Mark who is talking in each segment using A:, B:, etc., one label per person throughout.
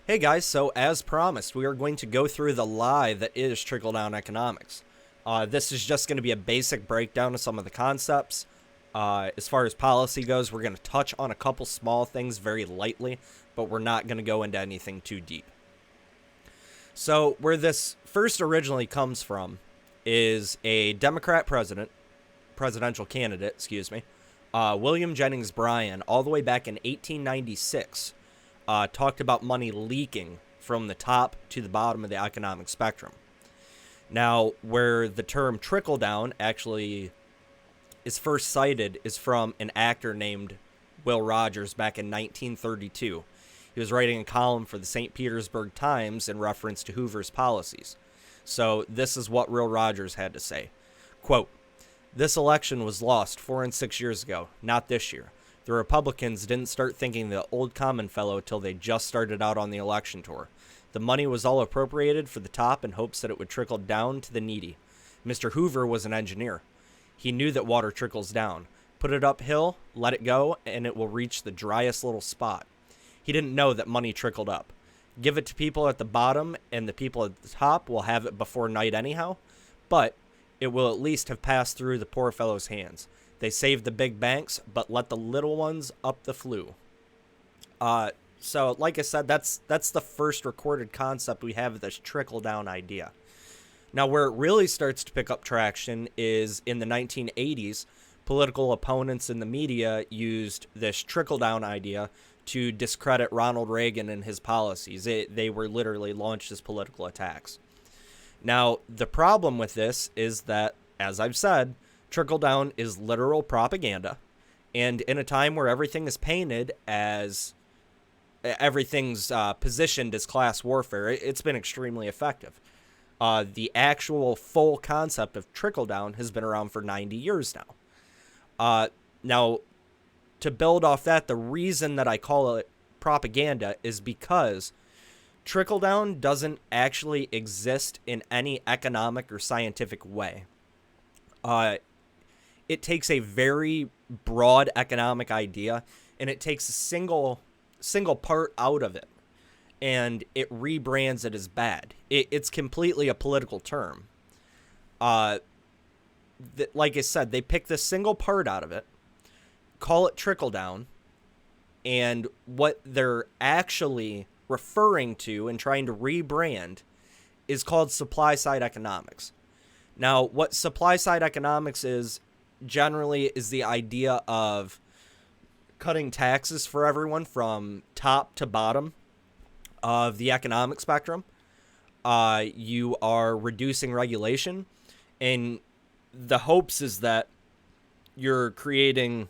A: Hey guys, so as promised, we are going to go through the lie that is trickle-down economics. This is just going to be a basic breakdown of some of the concepts. As far as policy goes, we're going to touch on a couple small things very lightly, but we're not going to go into anything too deep. So where this first originally comes from is a Democrat presidential candidate, William Jennings Bryan, all the way back in 1896. Talked about money leaking from the top to the bottom of the economic spectrum. Now, where the term trickle down actually is first cited is from an actor named Will Rogers back in 1932. He was writing a column for the St. Petersburg Times in reference to Hoover's policies. So this is what Will Rogers had to say. Quote, "This election was lost 4 and 6 years ago, not this year. The Republicans didn't start thinking the old common fellow till they just started out on the election tour. The money was all appropriated for the top in hopes that it would trickle down to the needy. Mr. Hoover was an engineer. He knew that water trickles down. Put it uphill, let it go, and it will reach the driest little spot. He didn't know that money trickled up. Give it to people at the bottom, and the people at the top will have it before night anyhow, but it will at least have passed through the poor fellow's hands. They saved the big banks, but let the little ones up the flue." So, like I said, that's the first recorded concept we have of this trickle-down idea. Now, where it really starts to pick up traction is in the 1980s. Political opponents in the media used this trickle-down idea to discredit Ronald Reagan and his policies. They were literally launched as political attacks. Now, the problem with this is that, as I've said, trickle-down is literal propaganda, and in a time where everything is painted as everything's positioned as class warfare, it's been extremely effective. The actual full concept of trickle-down has been around for 90 years now. Now, to build off that, the reason that I call it propaganda is because trickle-down doesn't actually exist in any economic or scientific way. It takes a very broad economic idea and it takes a single part out of it and it rebrands it as bad. It's completely a political term. Like I said, they pick this single part out of it, call it trickle down, and what they're actually referring to and trying to rebrand is called supply side economics. Now, what supply side economics is generally is the idea of cutting taxes for everyone from top to bottom of the economic spectrum. You are reducing regulation, and the hopes is that you're creating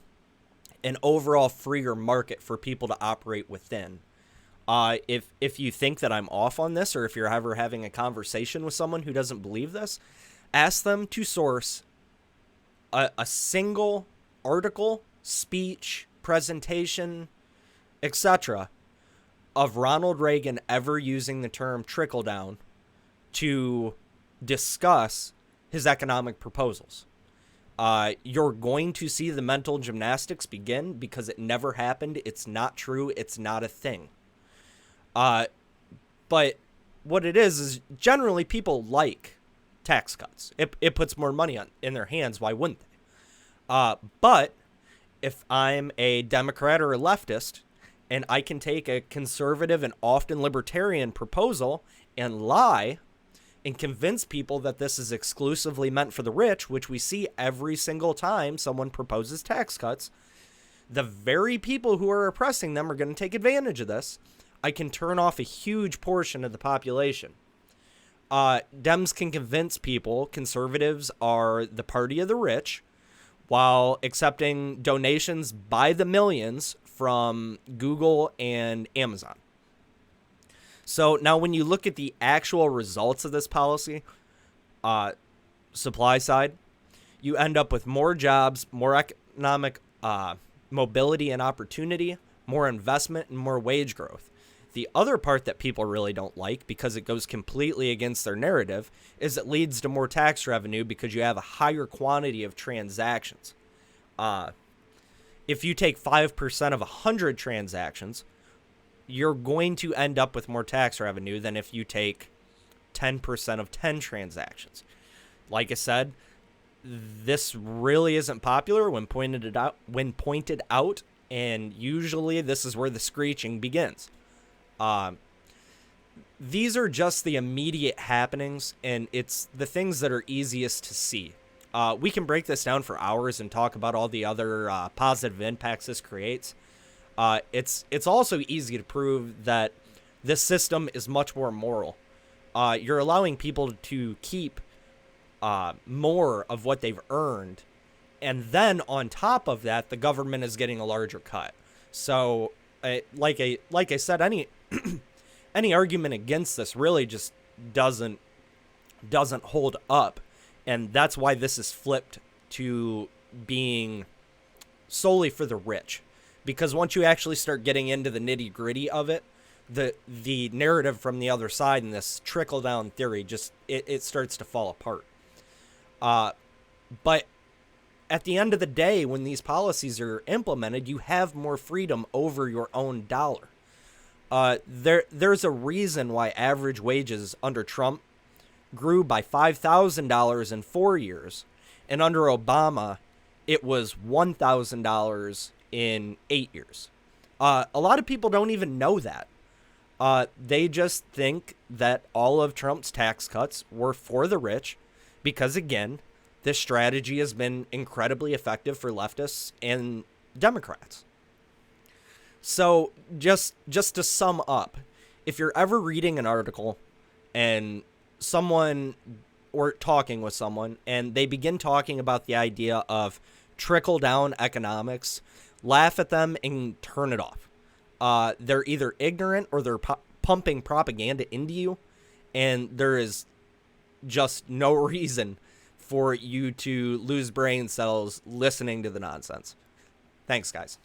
A: an overall freer market for people to operate within. If you think that I'm off on this, or if you're ever having a conversation with someone who doesn't believe this, ask them to source a single article, speech, presentation, etc. of Ronald Reagan ever using the term trickle down to discuss his economic proposals. You're going to see the mental gymnastics begin because it never happened. It's not true. It's not a thing. But what it is generally people like tax cuts. It puts more money in their hands. Why wouldn't they? But if I'm a Democrat or a leftist and I can take a conservative and often libertarian proposal and lie and convince people that this is exclusively meant for the rich, which we see every single time someone proposes tax cuts, the very people who are oppressing them are going to take advantage of this. I can turn off a huge portion of the population. Dems can convince people conservatives are the party of the rich while accepting donations by the millions from Google and Amazon. So now when you look at the actual results of this policy, supply side, you end up with more jobs, more economic mobility and opportunity, more investment, and more wage growth. The other part that people really don't like, because it goes completely against their narrative, is it leads to more tax revenue because you have a higher quantity of transactions. If you take 5% of 100 transactions, you're going to end up with more tax revenue than if you take 10% of 10 transactions. Like I said, this really isn't popular when pointed out, and usually this is where the screeching begins. These are just the immediate happenings, and it's the things that are easiest to see. We can break this down for hours and talk about all the other positive impacts this creates. It's also easy to prove that this system is much more moral. You're allowing people to keep more of what they've earned, and then on top of that, the government is getting a larger cut. So, like I said, any any argument against this really just doesn't hold up, and that's why this is flipped to being solely for the rich. Because once you actually start getting into the nitty-gritty of it, the narrative from the other side in this trickle-down theory just it starts to fall apart. But at the end of the day, when these policies are implemented, you have more freedom over your own dollar. There's a reason why average wages under Trump grew by $5,000 in 4 years, and under Obama, it was $1,000 in 8 years. A lot of people don't even know that. They just think that all of Trump's tax cuts were for the rich because, again, this strategy has been incredibly effective for leftists and Democrats. So just to sum up, if you're ever reading an article and someone or talking with someone and they begin talking about the idea of trickle-down economics, laugh at them and turn it off. They're either ignorant or they're pumping propaganda into you, and there is just no reason for you to lose brain cells listening to the nonsense. Thanks, guys.